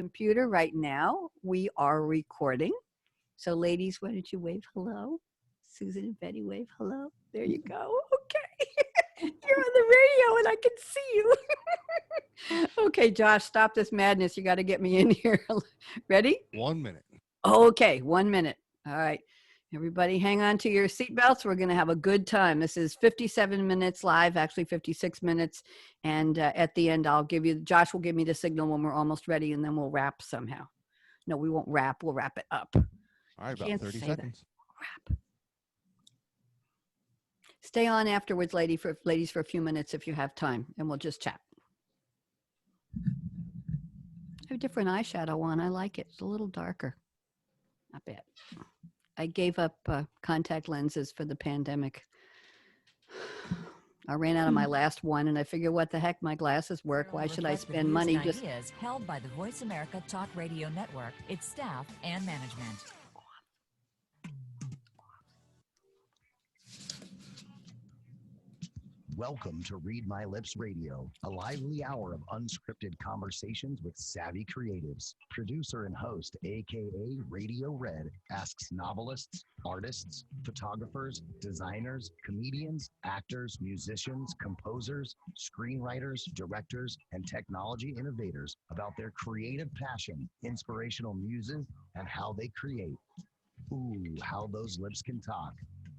computer right now. We are recording. So ladies, why don't you wave hello? Susan and Betty wave hello. There you go. Okay. You're on the radio and I can see you. Okay, Josh, stop this madness. You got to get me in here. Ready? 1 minute. Okay, 1 minute. All right. Everybody hang on to your seatbelts. We're going to have a good time. This is 57 minutes live, actually 56 minutes. And at the end, Josh will give me the signal when we're almost ready, and then we'll wrap somehow. No, we won't wrap. We'll wrap it up. All right, about 30 seconds. Wrap. Stay on afterwards, ladies, for a few minutes if you have time, and we'll just chat. I have a different eyeshadow on. I like it. It's a little darker. Not bad. I gave up contact lenses for the pandemic. I ran out of my last one, and I figured, what the heck? My glasses work. Why should I spend money? Just ideas held by the Voice America Talk Radio Network, its staff, and management. Welcome to Read My Lips Radio, a lively hour of unscripted conversations with savvy creatives. Producer and host, aka Radio Red, asks novelists, artists, photographers, designers, comedians, actors, musicians, composers, screenwriters, directors, and technology innovators about their creative passion, inspirational muses, and how they create. Ooh, how those lips can talk.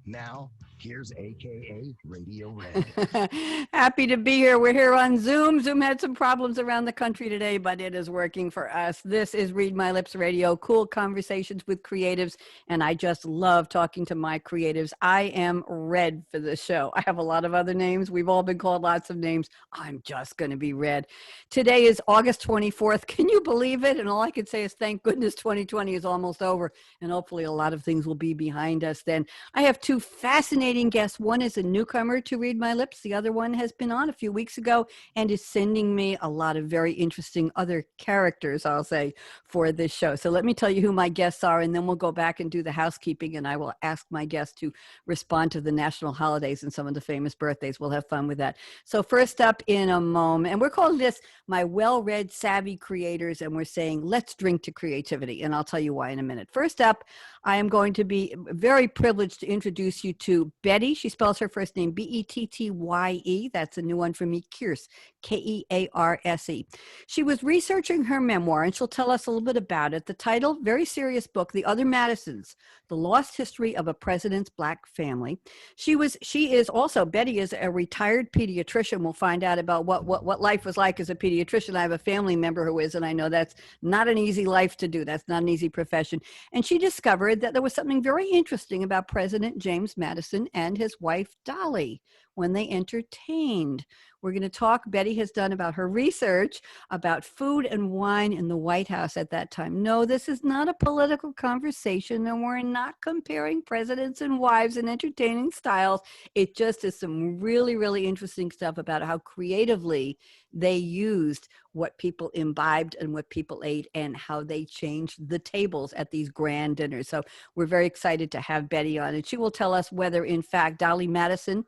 Now, here's AKA Radio Red. Happy to be here. We're here on Zoom. Zoom had some problems around the country today, but it is working for us. This is Read My Lips Radio, cool conversations with creatives, and I just love talking to my creatives. I am Red for this show. I have a lot of other names. We've all been called lots of names. I'm just going to be Red. Today is August 24th. Can you believe it? And all I can say is thank goodness 2020 is almost over, and hopefully a lot of things will be behind us then. I have two fascinating guests. One is a newcomer to Read My Lips. The other one has been on a few weeks ago and is sending me a lot of very interesting other characters, I'll say, for this show. So let me tell you who my guests are, and then we'll go back and do the housekeeping, and I will ask my guests to respond to the national holidays and some of the famous birthdays. We'll have fun with that. So first up in a moment, and we're calling this My Well-Read Savvy Creators, and we're saying, let's drink to creativity, and I'll tell you why in a minute. First up, I am going to be very privileged to introduce you to Betty. She spells her first name Bettye. That's a new one for me. Kearse, Kearse. She was researching her memoir, and she'll tell us a little bit about it. The title, very serious book, The Other Madisons, The Lost History of a President's Black Family. Betty is a retired pediatrician. We'll find out about what life was like as a pediatrician. I have a family member who is, and I know that's not an easy life to do. That's not an easy profession. And she discovered that there was something very interesting about President James Madison and his wife Dolly when they entertained. We're going to talk, Betty has done about her research about food and wine in the White House at that time. No, this is not a political conversation, and we're not comparing presidents and wives and entertaining styles. It just is some really, really interesting stuff about how creatively they used what people imbibed and what people ate and how they changed the tables at these grand dinners. So we're very excited to have Betty on, and she will tell us whether, in fact, Dolly Madison,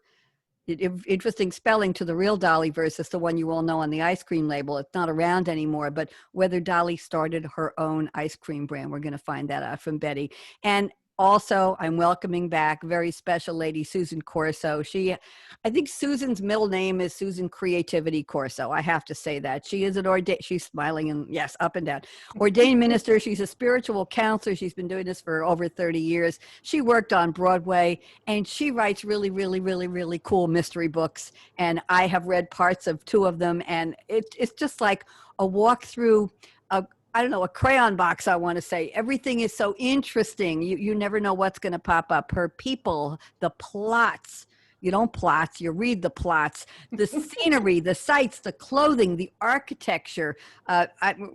interesting spelling to the real Dolly versus the one you all know on the ice cream label. It's not around anymore, but whether Dolly started her own ice cream brand, we're going to find that out from Betty. And also, I'm welcoming back very special lady, Susan Corso. I think Susan's middle name is Susan Creativity Corso. I have to say that. She is she's smiling and yes, up and down. Ordained minister. She's a spiritual counselor. She's been doing this for over 30 years. She worked on Broadway, and she writes really, really, really, really cool mystery books. And I have read parts of two of them, and it's just like a walk through a crayon box, I want to say. Everything is so interesting. You never know what's going to pop up. Her people, the plots. You don't plot, you read the plots. The scenery, the sights, the clothing, the architecture.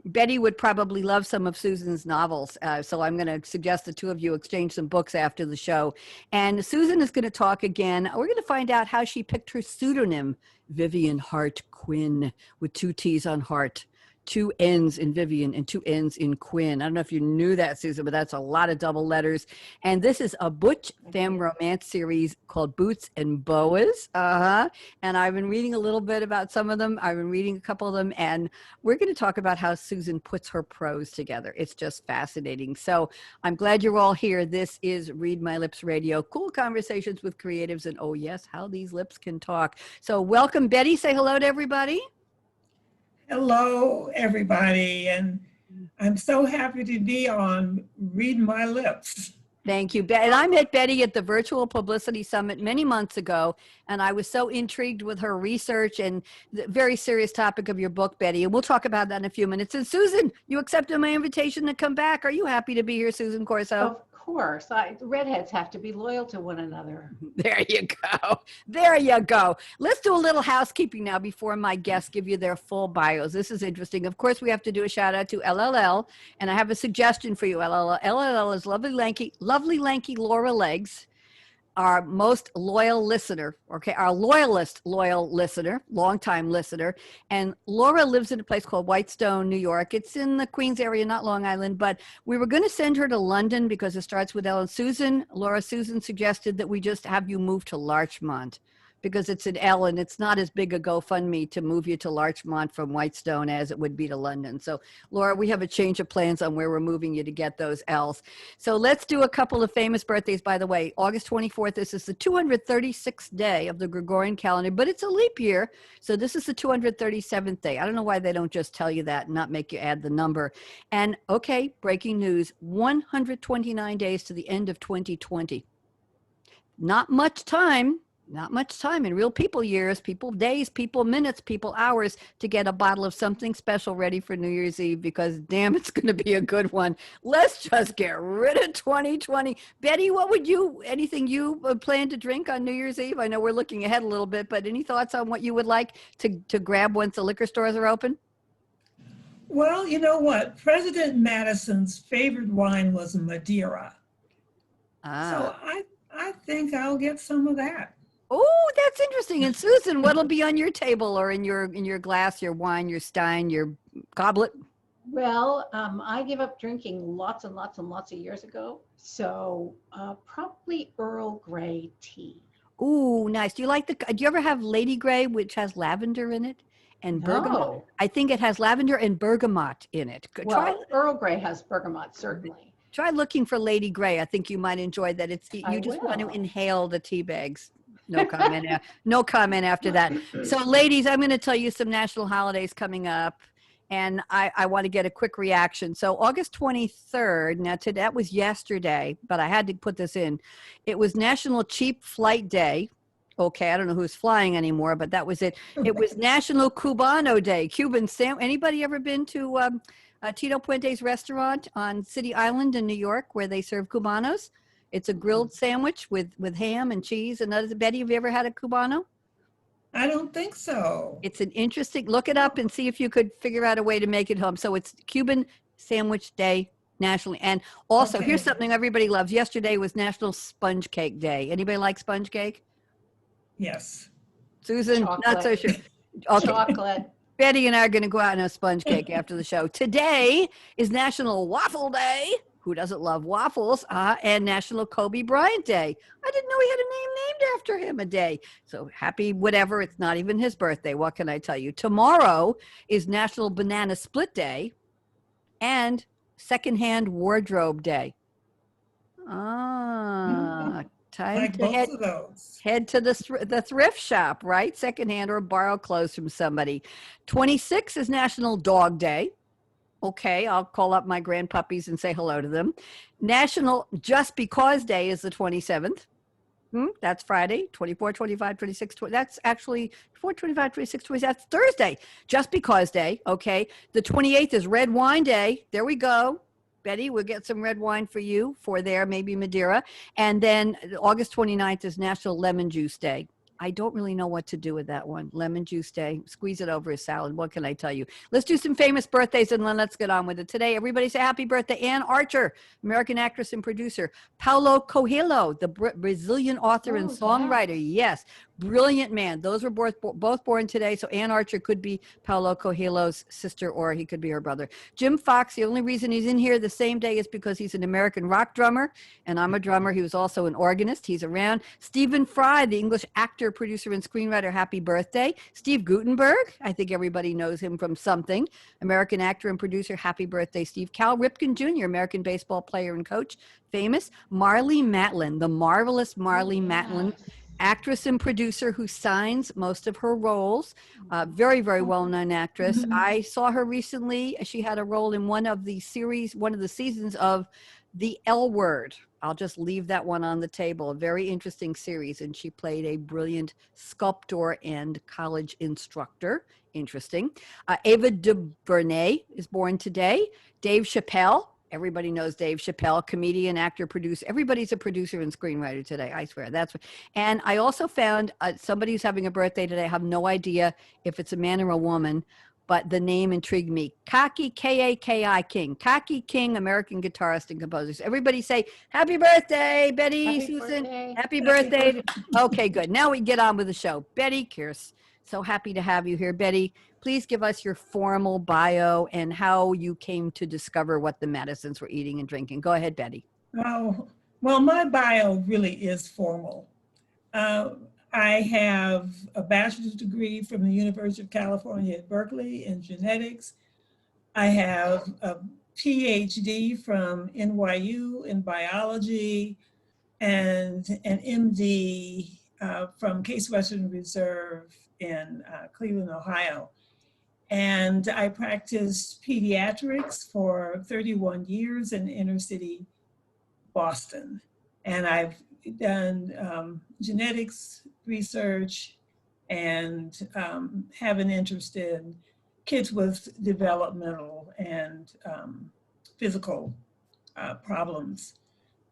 Betty would probably love some of Susan's novels. So I'm going to suggest the two of you exchange some books after the show. And Susan is going to talk again. We're going to find out how she picked her pseudonym, Vivian Hart Quinn, with two T's on Hart. 2 N's in Vivian and 2 N's in Quinn. I don't know if you knew that, Susan, but that's a lot of double letters. And this is a Butch femme romance series called Boots and Boas. And I've been reading a little bit about some of them. I've been reading a couple of them, and we're going to talk about how Susan puts her prose together. It's just fascinating. So I'm glad you're all here. This is Read My Lips Radio, cool conversations with creatives, and oh yes, how these lips can talk. So welcome, Betty. Say hello to everybody. Hello, everybody, and I'm so happy to be on Read My Lips. Thank you, Betty. And I met Betty at the Virtual Publicity Summit many months ago, and I was so intrigued with her research and the very serious topic of your book, Betty, and we'll talk about that in a few minutes. And Susan, you accepted my invitation to come back. Are you happy to be here, Susan Corso? Of course. Redheads have to be loyal to one another. There you go. There you go. Let's do a little housekeeping now before my guests give you their full bios. This is interesting. Of course, we have to do a shout out to LLL, and I have a suggestion for you. LLL is lovely, lanky Laura Legs, our most loyal listener, okay, our loyalist loyal listener, longtime listener. And Laura lives in a place called Whitestone, New York. It's in the Queens area, not Long Island, but we were going to send her to London because it starts with L. And Susan suggested that we just have you move to Larchmont, because it's an L and it's not as big a GoFundMe to move you to Larchmont from Whitestone as it would be to London. So Laura, we have a change of plans on where we're moving you to get those L's. So let's do a couple of famous birthdays, by the way. August 24th, this is the 236th day of the Gregorian calendar, but it's a leap year. So this is the 237th day. I don't know why they don't just tell you that and not make you add the number. And okay, breaking news, 129 days to the end of 2020. Not much time in real people years, people days, people minutes, people hours to get a bottle of something special ready for New Year's Eve, because damn, it's going to be a good one. Let's just get rid of 2020. Betty, anything you plan to drink on New Year's Eve? I know we're looking ahead a little bit, but any thoughts on what you would like to grab once the liquor stores are open? Well, you know what? President Madison's favorite wine was Madeira. So I think I'll get some of that. Oh, that's interesting. And Susan, what'll be on your table or in your glass, your wine, your stein, your goblet? Well, I gave up drinking lots and lots and lots of years ago. So probably Earl Grey tea. Ooh, nice. Do you ever have Lady Grey, which has lavender in it? And bergamot? No. I think it has lavender and bergamot in it. Earl Grey has bergamot, certainly. Try looking for Lady Grey. I think you might enjoy that. You just want to inhale the tea bags. No comment. No comment after that. So ladies, I'm going to tell you some national holidays coming up, and I want to get a quick reaction. So August 23rd, that was yesterday, but I had to put this in. It was National Cheap Flight Day. Okay, I don't know who's flying anymore, but that was it. It was National Cubano Day. Anybody ever been to Tito Puente's restaurant on City Island in New York where they serve Cubanos? It's a grilled sandwich with ham and cheese and others. Betty, have you ever had a Cubano? I don't think so. It's an interesting, look it up and see if you could figure out a way to make it home. So it's Cuban Sandwich Day nationally. And also, Here's something everybody loves. Yesterday was National Sponge Cake Day. Anybody like sponge cake? Yes. Susan, Chocolate. Not so sure. Okay. Chocolate. Betty and I are going to go out on a sponge cake after the show. Today is National Waffle Day. Who doesn't love waffles? And National Kobe Bryant Day. I didn't know he had a name named after him a day. So happy whatever. It's not even his birthday. What can I tell you? Tomorrow is National Banana Split Day and Secondhand Wardrobe Day. Time to head to the thrift shop, right? Secondhand or borrow clothes from somebody. 26 is National Dog Day. Okay, I'll call up my grandpuppies and say hello to them. National Just Because Day is the 27th. That's Friday, 24, 25, 26, 20. That's actually 4, 25, 26, 20. That's Thursday. Just Because Day. Okay. The 28th is Red Wine Day. There we go. Betty, we'll get some red wine for you for there, maybe Madeira. And then August 29th is National Lemon Juice Day. I don't really know what to do with that one. Lemon juice day, squeeze it over a salad. What can I tell you? Let's do some famous birthdays and then let's get on with it. Today, everybody say happy birthday. Anne Archer, American actress and producer. Paulo Coelho, the Brazilian author and songwriter. Yes, brilliant man. Those were both born today. So Anne Archer could be Paulo Coelho's sister or he could be her brother. Jim Fox, the only reason he's in here the same day is because he's an American rock drummer and I'm a drummer. He was also an organist. He's around. Stephen Fry, the English actor, producer, and screenwriter. Happy birthday. Steve Guttenberg, I think everybody knows him from something. American actor and producer. Happy birthday, Steve. Cal Ripken Jr., American baseball player and coach. Famous. Marlee Matlin, the marvelous Marlee Matlin, actress and producer who signs most of her roles. Very, very well-known actress. I saw her recently. She had a role in one of the seasons of The L Word. I'll just leave that one on the table. A very interesting series. And she played a brilliant sculptor and college instructor. Interesting. Ava DuVernay is born today. Dave Chappelle. Everybody knows Dave Chappelle, comedian, actor, producer. Everybody's a producer and screenwriter today, I swear. And I also found somebody who's having a birthday today. I have no idea if it's a man or a woman, but the name intrigued me. Kaki, K-A-K-I King. Kaki King, American guitarist and composer. Everybody say, happy birthday, Betty, Happy Susan. birthday. Happy birthday. Okay, good. Now we get on with the show. Betty Kearse. So happy to have you here. Betty, please give us your formal bio and how you came to discover what the Madisons were eating and drinking. Go ahead, Betty. Oh, well, my bio really is formal. I have a bachelor's degree from the University of California at Berkeley in genetics. I have a PhD from NYU in biology and an MD from Case Western Reserve in Cleveland, Ohio. And I practiced pediatrics for 31 years in inner city Boston. And I've done genetics research and have an interest in kids with developmental and physical problems.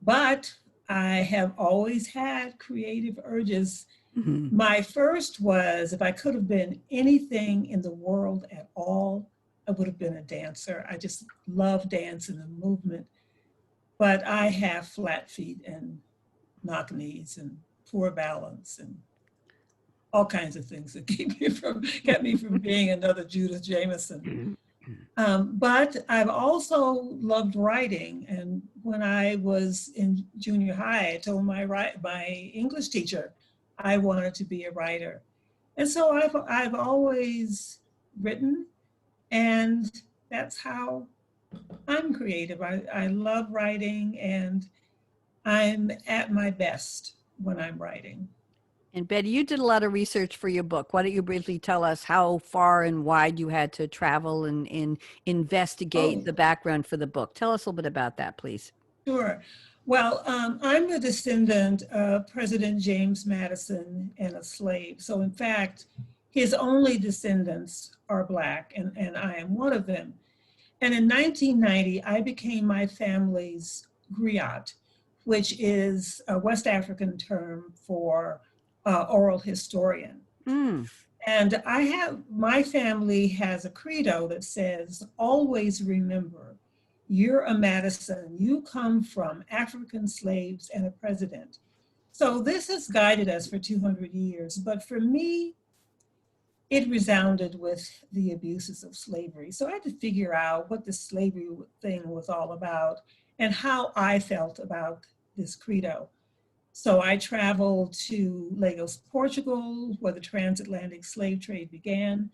But I have always had creative urges. My first was, if I could have been anything in the world at all, I would have been a dancer. I just love dance and the movement. But I have flat feet and knock knees and poor balance and all kinds of things that kept me from being another Judith Jameson. But I've also loved writing. And when I was in junior high, I told my English teacher I wanted to be a writer. And so I've always written, and that's how I'm creative. I love writing, and I'm at my best when I'm writing. And Betty, you did a lot of research for your book. Why don't you briefly tell us how far and wide you had to travel and investigate the background for the book? Tell us a little bit about that, please. Sure. Well, I'm a descendant of President James Madison and a slave. So in fact, his only descendants are Black, and I am one of them. And in 1990, I became my family's griot, which is a West African term for oral historian. And my family has a credo that says, always remember, you're a Madison, you come from African slaves and a president. So this has guided us for 200 years, but for me, it resounded with the abuses of slavery. So I had to figure out what the slavery thing was all about and how I felt about this credo. So I traveled to Lagos, Portugal, where the transatlantic slave trade began,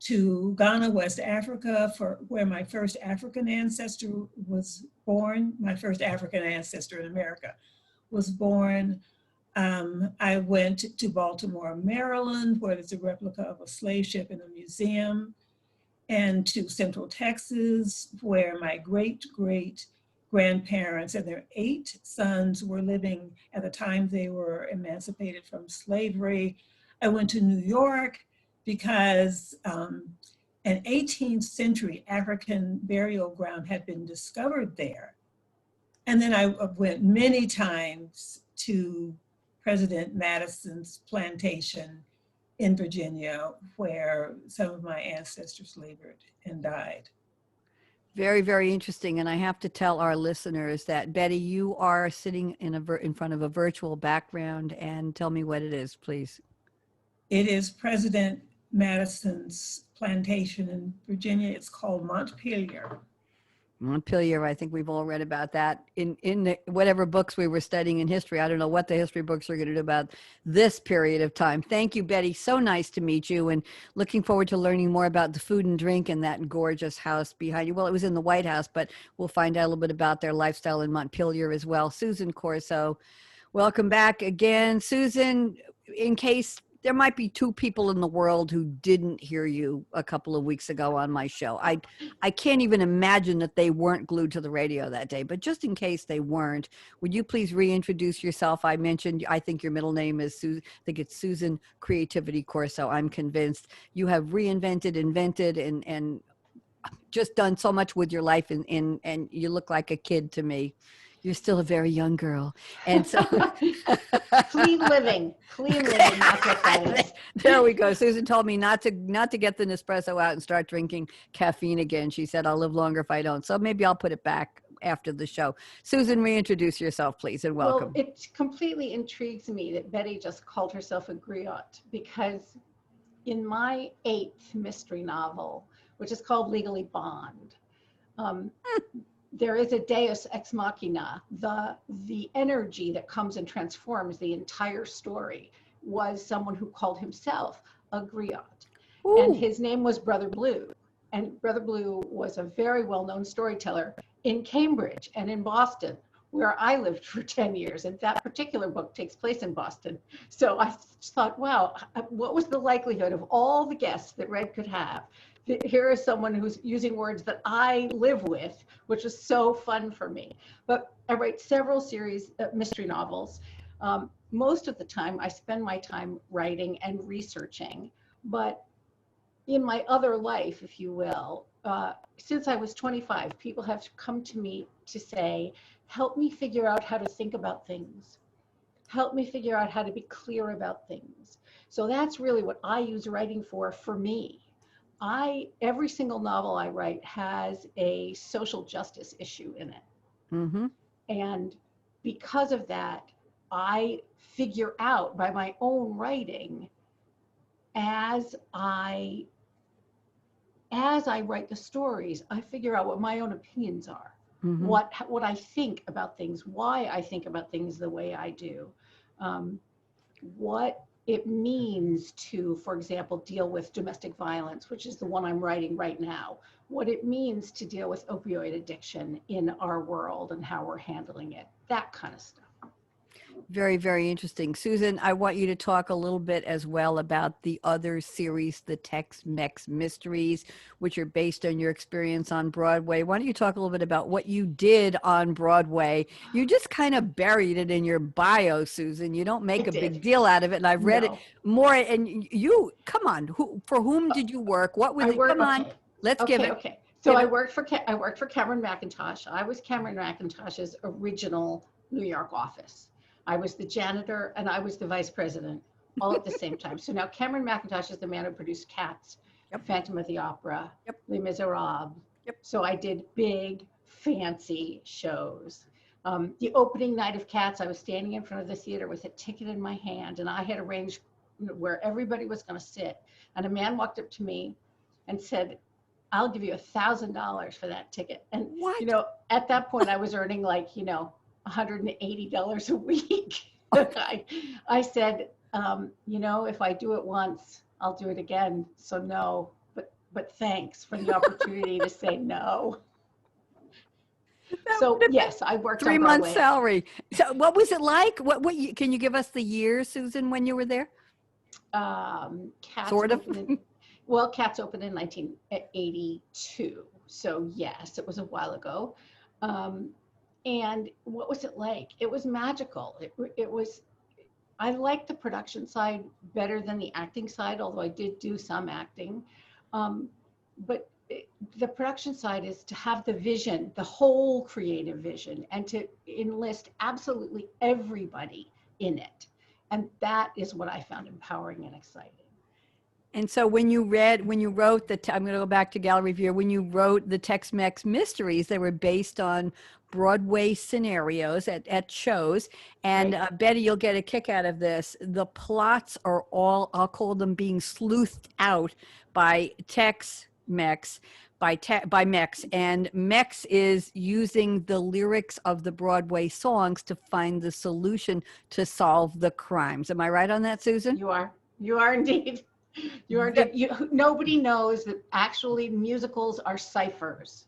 to Ghana, West Africa, where my first African ancestor was born. My first African ancestor in America was born. I went to Baltimore, Maryland, where there's a replica of a slave ship in a museum, and to Central Texas, where my great-great-grandparents and their 8 sons were living at the time they were emancipated from slavery. I went to New York because an 18th century African burial ground had been discovered there. And then I went many times to President Madison's plantation in Virginia, where some of my ancestors labored and died. Very, very interesting. And I have to tell our listeners that, Betty, you are sitting in front of a virtual background, and tell me what it is, please. It is President Madison's plantation in Virginia. It's called Montpelier. Montpelier, I think we've all read about that in the, whatever books we were studying in history. I don't know what the history books are going to do about this period of time. Thank you, Betty. So nice to meet you, and looking forward to learning more about the food and drink in that gorgeous house behind you. Well, it was in the White House, but we'll find out a little bit about their lifestyle in Montpelier as well. Susan Corso, welcome back again. Susan, in case there might be two people in the world who didn't hear you a couple of weeks ago on my show. I can't even imagine that they weren't glued to the radio that day, but just in case they weren't, would you please reintroduce yourself? I mentioned, I think your middle name is Susan, I think it's Susan Creativity Corso. I'm convinced you have reinvented, invented, and just done so much with your life, and you look like a kid to me. You're still a very young girl. And so clean living, that's what that is. There we go. Susan told me not to get the Nespresso out and start drinking caffeine again. She said, I'll live longer if I don't. So maybe I'll put it back after the show. Susan, reintroduce yourself, please, and welcome. Well, it completely intrigues me that Betty just called herself a griot, because in my 8th mystery novel, which is called Legally Bond, there is a deus ex machina. The energy that comes and transforms the entire story was someone who called himself a griot. Ooh. And his name was Brother Blue. And Brother Blue was a very well-known storyteller in Cambridge and in Boston, where I lived for 10 years. And that particular book takes place in Boston. So I thought, wow, what was the likelihood of all the guests that Red could have? Here is someone who's using words that I live with, which is so fun for me. But I write several series of mystery novels. Most of the time, I spend my time writing and researching. But in my other life, if you will, since I was 25, people have come to me to say, help me figure out how to think about things. Help me figure out how to be clear about things. So that's really what I use writing for me. Every single novel I write has a social justice issue in it. Mm-hmm. And because of that, I figure out by my own writing, as I write the stories, I figure out what my own opinions are, mm-hmm. what I think about things, why I think about things the way I do, what it means to, for example, deal with domestic violence, which is the one I'm writing right now, what it means to deal with opioid addiction in our world and how we're handling it, that kind of stuff. Very, very interesting. Susan, I want you to talk a little bit as well about the other series, the Tex-Mex Mysteries, which are based on your experience on Broadway. Why don't you talk a little bit about what you did on Broadway? You just kind of buried it in your bio, Susan. You don't make a big deal out of it, and I've read it more. And you, come on, for whom did you work? What was it? Come on, let's give it. Okay. So I worked for Cameron Mackintosh. I was Cameron Mackintosh's original New York office. I was the janitor and I was the vice president all at the same time. So now Cameron Mackintosh is the man who produced Cats, yep. Phantom of the Opera, yep. Les Miserables. Yep. So I did big, fancy shows. The opening night of Cats, I was standing in front of the theater with a ticket in my hand, and I had arranged where everybody was going to sit. And a man walked up to me and said, I'll give you $1,000 for that ticket. And, what? At that point I was earning $180 a week. I said, if I do it once, I'll do it again. So no, but thanks for the opportunity to say no. So yes, I worked 3 months salary. So what was it like? What can you give us the year, Susan, when you were there? Cats sort of. Cats opened in 1982. So yes, it was a while ago. And what was it like? It was magical. It was, I liked the production side better than the acting side, although I did do some acting. But the production side is to have the vision, the whole creative vision, and to enlist absolutely everybody in it. And that is what I found empowering and exciting. And so when you wrote I'm going to go back to Gallery View, when you wrote the Tex-Mex Mysteries, they were based on Broadway scenarios at shows. And Right. Betty, you'll get a kick out of this. The plots are all, I'll call them being sleuthed out by Tex-Mex, by Mex. And Mex is using the lyrics of the Broadway songs to find the solution to solve the crimes. Am I right on that, Susan? You are indeed. Nobody knows that actually musicals are ciphers,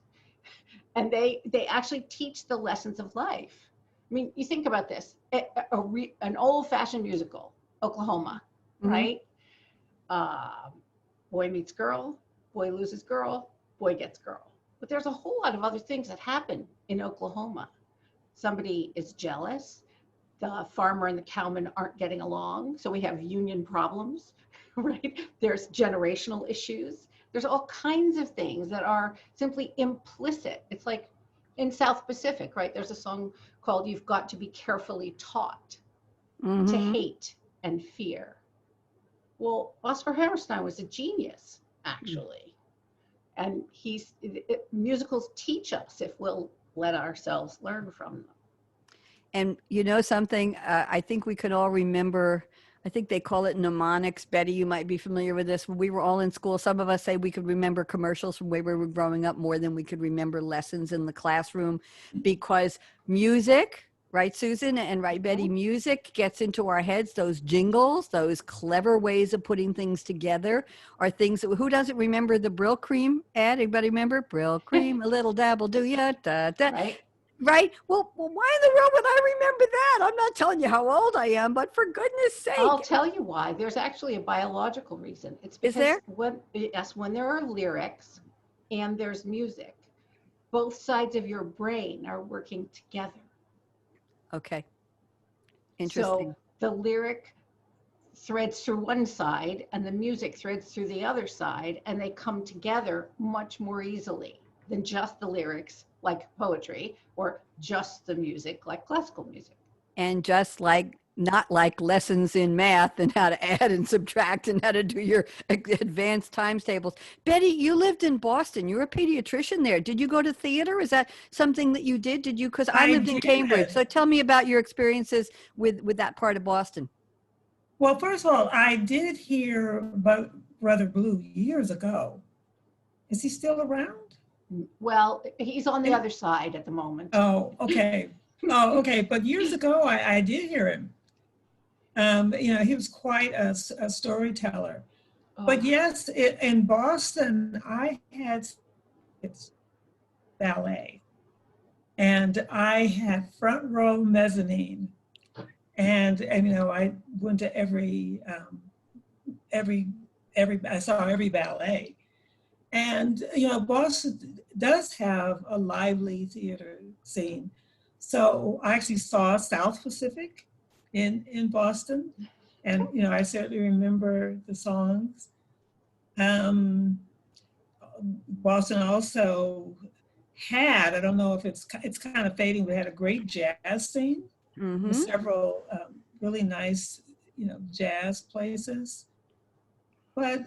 and they actually teach the lessons of life. I mean, you think about this: an old-fashioned musical, Oklahoma, right? Boy meets girl, boy loses girl, boy gets girl. But there's a whole lot of other things that happen in Oklahoma. Somebody is jealous. The farmer and the cowman aren't getting along, so we have union problems. Right? There's generational issues. There's all kinds of things that are simply implicit. It's like in South Pacific, right? There's a song called "You've Got to Be Carefully Taught to Hate and Fear." Well, Oscar Hammerstein was a genius, actually. And musicals teach us if we'll let ourselves learn from them. And you know something, I think we could all remember, I think they call it mnemonics. Betty, you might be familiar with this. When we were all in school, some of us say we could remember commercials from where we were growing up more than we could remember lessons in the classroom, because music, right, Susan, and right, Betty, music gets into our heads. Those jingles, those clever ways of putting things together are things that, who doesn't remember the Brill Cream ad? Anybody remember? Brill Cream, a little dabble, do ya? Da, da. Right? Right? Well, why in the world would I remember that? I'm not telling you how old I am, but for goodness sake. I'll tell you why. There's actually a biological reason. It's because Is there? when there are lyrics and there's music, both sides of your brain are working together. Okay. Interesting. So the lyric threads through one side and the music threads through the other side, and they come together much more easily than just the lyrics, like poetry, or just the music, like classical music. And just like, not like lessons in math and how to add and subtract and how to do your advanced times tables. Betty, you lived in Boston. You're a pediatrician there. Did you go to theater? Is that something that you did? Did you? Because I lived in Cambridge. So tell me about your experiences with that part of Boston. Well, first of all, I did hear about Brother Blue years ago. Is he still around? Well, he's on the other side at the moment. Oh, okay. Oh, okay. But years ago, I did hear him. He was quite a storyteller. Oh. But yes, in Boston, I had ballet, and I had front row mezzanine, and I went to every I saw every ballet. And, Boston does have a lively theater scene. So I actually saw South Pacific in Boston. And, I certainly remember the songs. Boston also had, I don't know if it's kind of fading, but had a great jazz scene with several really nice, jazz places. But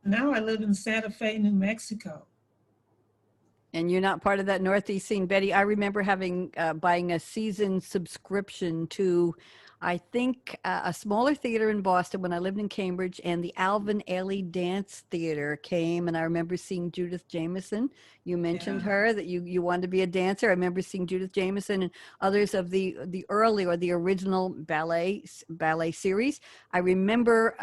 now I live in Santa Fe, New Mexico. And you're not part of that Northeast scene. Betty, I remember buying a season subscription to, I think, a smaller theater in Boston when I lived in Cambridge, and the Alvin Ailey Dance Theater came, and I remember seeing Judith Jamison. You mentioned her, that you wanted to be a dancer. I remember seeing Judith Jamison and others of the early or the original ballet series. I remember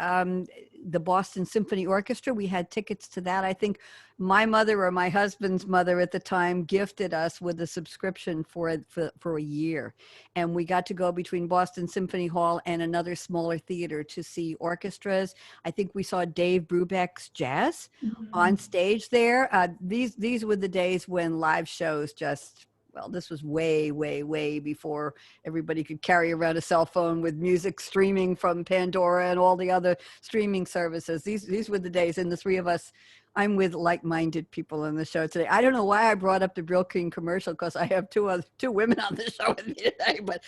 the Boston Symphony Orchestra. We had tickets to that. I think my mother or my husband's mother at the time gifted us with a subscription for a year. And we got to go between Boston Symphony Hall and another smaller theater to see orchestras. I think we saw Dave Brubeck's jazz on stage there. These were the days when live shows this was way, way, way before everybody could carry around a cell phone with music streaming from Pandora and all the other streaming services. These were the days, and the three of us I'm with like-minded people on the show today. I don't know why I brought up the Brill King commercial, because I have two women on the show with me today, but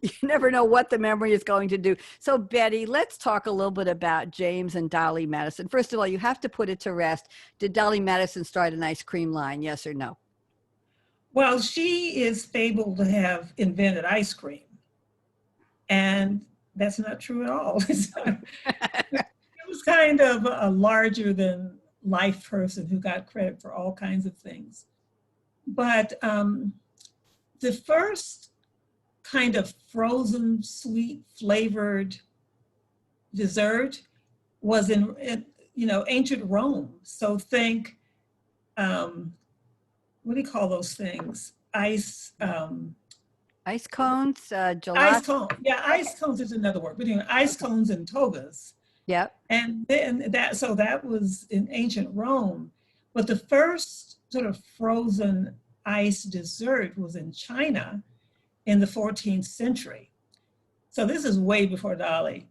you never know what the memory is going to do. So Betty, let's talk a little bit about James and Dolly Madison. First of all, you have to put it to rest. Did Dolly Madison start an ice cream line? Yes or no? Well, she is fabled to have invented ice cream. And that's not true at all. It was kind of a larger than life person who got credit for all kinds of things. But the first kind of frozen, sweet flavored dessert was in ancient Rome. So think, what do you call those things? Ice cones, gelato. Ice cone. Yeah, ice cones is another word. But ice cones and togas. Yep. And then that was in ancient Rome. But the first sort of frozen ice dessert was in China in the 14th century. So this is way before Dolly.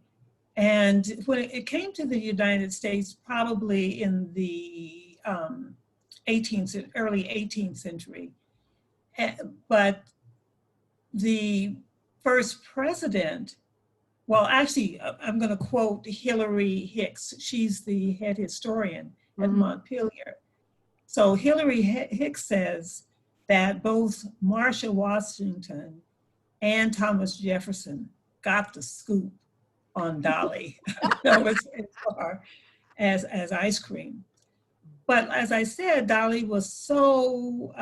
And when it came to the United States, probably in the early 18th century. But the first president, well, actually, I'm going to quote Hilary Hicks. She's the head historian at Montpelier. So Hilary Hicks says that both Marcia Washington and Thomas Jefferson got the scoop on Dolly as far as ice cream. But as I said, Dolly was so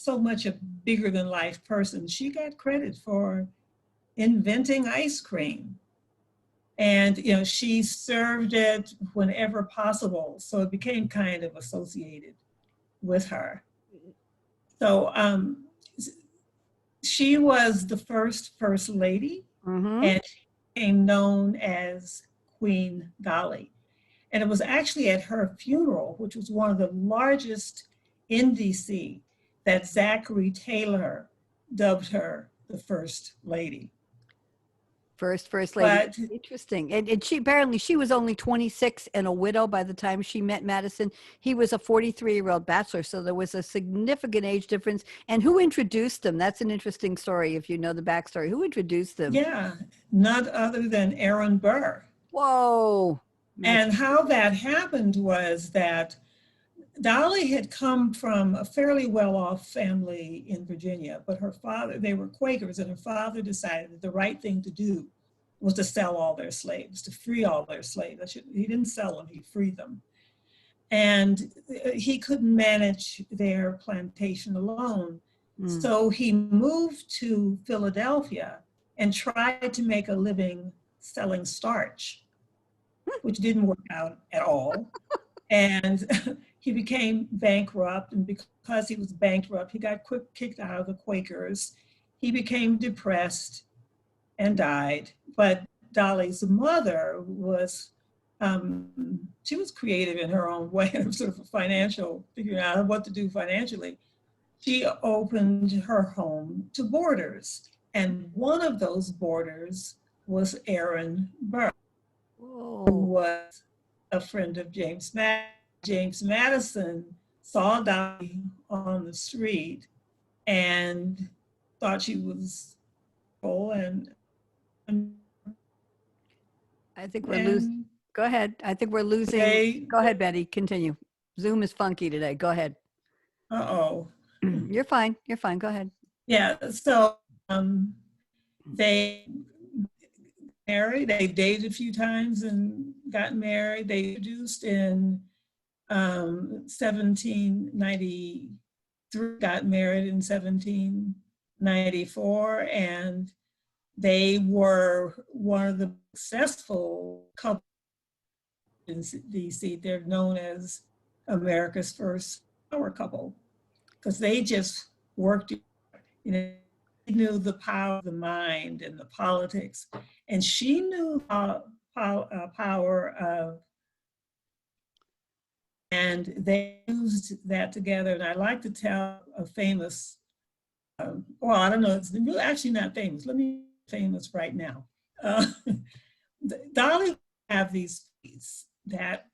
much a bigger than life person. She got credit for inventing ice cream. And, she served it whenever possible. So it became kind of associated with her. So she was the first lady, and she became known as Queen Dolly. And it was actually at her funeral, which was one of the largest in DC, that Zachary Taylor dubbed her the First Lady. First lady. Interesting. And she was only 26 and a widow by the time she met Madison. He was a 43-year-old bachelor, so there was a significant age difference. And who introduced them? That's an interesting story if you know the backstory. Who introduced them? Yeah, none other than Aaron Burr. Whoa. And how that happened was that Dolly had come from a fairly well-off family in Virginia, but her father, they were Quakers, and her father decided that the right thing to do was to sell all their slaves, to free all their slaves. He didn't sell them, he freed them. And he couldn't manage their plantation alone. So he moved to Philadelphia and tried to make a living selling starch, which didn't work out at all. And he became bankrupt, and because he was bankrupt, he got kicked out of the Quakers. He became depressed and died. But Dolly's mother was, she was creative in her own way, of sort of figuring out what to do financially. She opened her home to boarders, and one of those boarders was Aaron Burr, who was a friend of James Madison. James Madison saw Dolly on the street and thought she was cool, and I think we're losing. Go ahead. I think we're losing. Go ahead, Betty. Continue. Zoom is funky today. Go ahead. Uh-oh. You're fine. You're fine. Go ahead. Yeah. So they married. They dated a few times and got married. They introduced in 1793, got married in 1794, and they were one of the successful couples in DC. They're known as America's first power couple because they just worked, they knew the power of the mind and the politics, and she knew power of. And they used that together. And I like to tell a famous, well, I don't know, it's really actually not famous. Let me be famous right now. Dolly have these feats that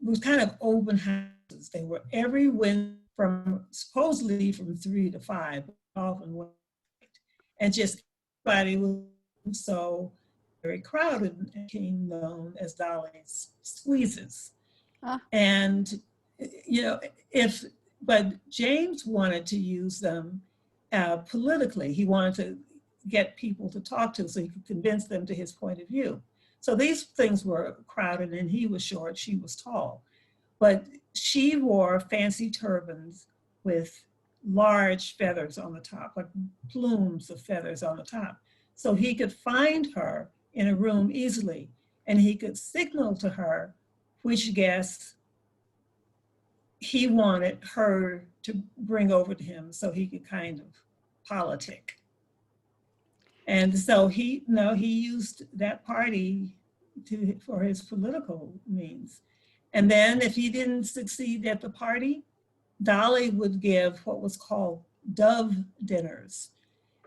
was kind of open houses. They were every Wednesday from supposedly from 3 to 5, often one night. And just everybody was so very crowded and became known as Dolly's Squeezes. And, you know, but James wanted to use them politically. He wanted to get people to talk to so he could convince them to his point of view. So these things were crowded, and he was short, she was tall. But she wore fancy turbans with large feathers on the top, like plumes of feathers on the top. So he could find her in a room easily, and he could signal to her which guests he wanted her to bring over to him so he could kind of politic. And so he used that party for his political means. And then if he didn't succeed at the party, Dolly would give what was called dove dinners.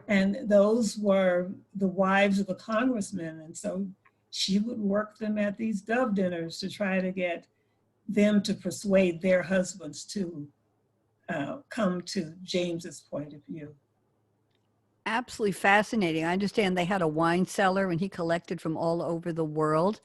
And those were the wives of the congressmen. And so she would work them at these dove dinners to try to get them to persuade their husbands to come to James's point of view. Absolutely fascinating. I understand they had a wine cellar and he collected from all over the world.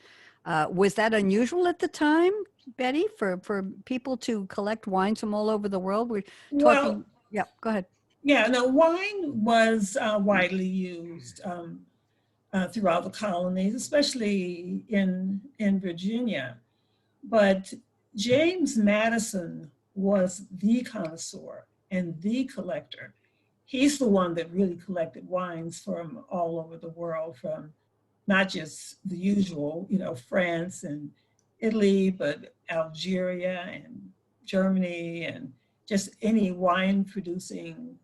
Was that unusual at the time, Betty, for people to collect wines from all over the world? We're talking, yeah, go ahead. Yeah, no, wine was widely used throughout the colonies, especially in Virginia. But James Madison was the connoisseur and the collector. He's the one that really collected wines from all over the world, from not just the usual, you know, France and Italy, but Algeria and Germany and just any wine producing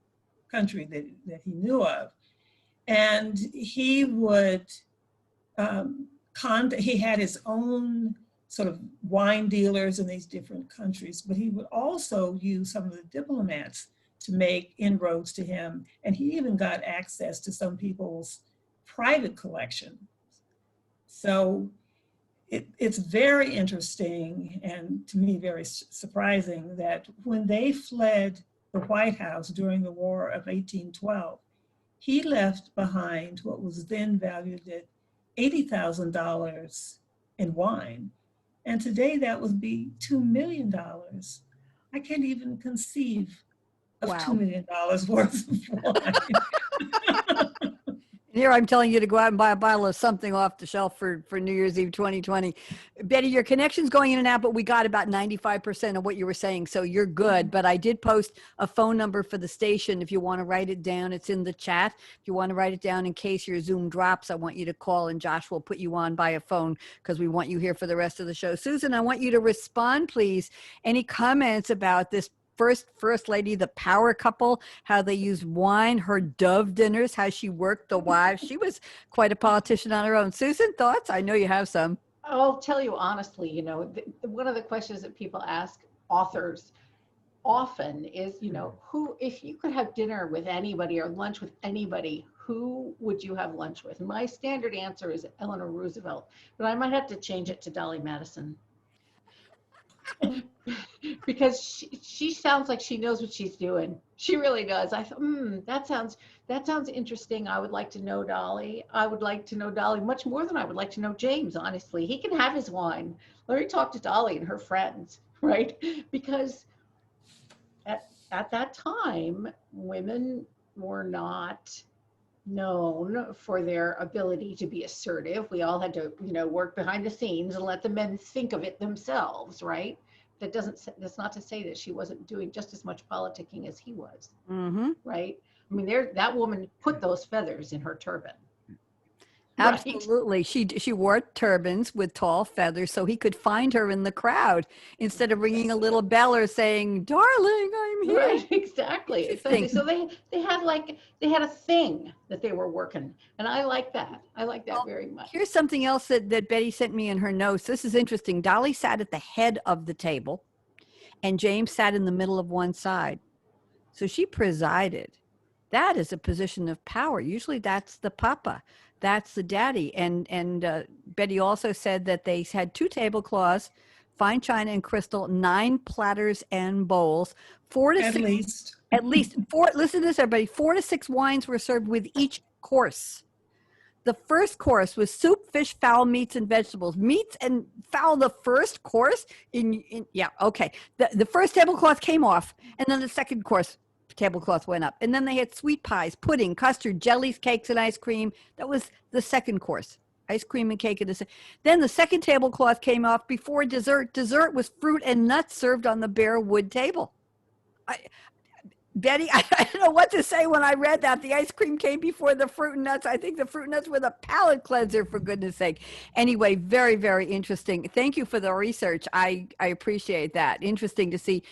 country that he knew of. And he would, he had his own sort of wine dealers in these different countries, but he would also use some of the diplomats to make inroads to him. And he even got access to some people's private collections. So it's very interesting and to me very surprising that when they fled the White House during the War of 1812, he left behind what was then valued at $80,000 in wine. And today that would be $2 million. I can't even conceive of $2 million worth of wine. Here I'm telling you to go out and buy a bottle of something off the shelf for New Year's Eve 2020. Betty, your connection's going in and out, but we got about 95% of what you were saying, so you're good. But I did post a phone number for the station if you want to write it down. It's in the chat. If you want to write it down in case your Zoom drops, I want you to call, and Josh will put you on by a phone because we want you here for the rest of the show. Susan, I want you to respond, please. Any comments about this First Lady, the power couple, how they used wine, her dove dinners, how she worked the wives. She was quite a politician on her own. Susan, thoughts? I know you have some. I'll tell you honestly, you know, one of the questions that people ask authors often is, you know, who, if you could have dinner with anybody or lunch with anybody, who would you have lunch with? And my standard answer is Eleanor Roosevelt, but I might have to change it to Dolly Madison. Because she sounds like she knows what she's doing. She really does. I thought, that sounds interesting. I would like to know Dolly. I would like to know Dolly much more than I would like to know James, honestly. He can have his wine. Let me talk to Dolly and her friends, right? Because at that time, women were not known for their ability to be assertive. We all had to, you know, work behind the scenes and let the men think of it themselves, right? That's not to say that she wasn't doing just as much politicking as he was, right? I mean, that woman put those feathers in her turban. Absolutely. Right? She wore turbans with tall feathers so he could find her in the crowd instead of ringing a little bell or saying, "Darling, I'm here." Right, exactly. So they had a thing that they were working. And I like that. I like that very much. Here's something else that Betty sent me in her notes. This is interesting. Dolly sat at the head of the table and James sat in the middle of one side. So she presided. That is a position of power. Usually that's the papa. That's the daddy. And Betty also said that they had 2 tablecloths fine china and crystal, 9 platters and bowls, 4 to At 6, least. at least 4, listen to this, everybody, 4 to 6 wines were served with each course. The first course was soup, fish, fowl, meats, and vegetables. Meats and fowl, the first course? Yeah, okay. The first tablecloth came off, and then the second course tablecloth went up. And then they had sweet pies, pudding, custard, jellies, cakes, and ice cream. That was the second course. Ice cream and cake. Then the second tablecloth came off before dessert. Dessert was fruit and nuts served on the bare wood table. Betty, I don't know what to say when I read that. The ice cream came before the fruit and nuts. I think the fruit and nuts were the palate cleanser, for goodness sake. Anyway, very, very interesting. Thank you for the research. I appreciate that. Interesting to see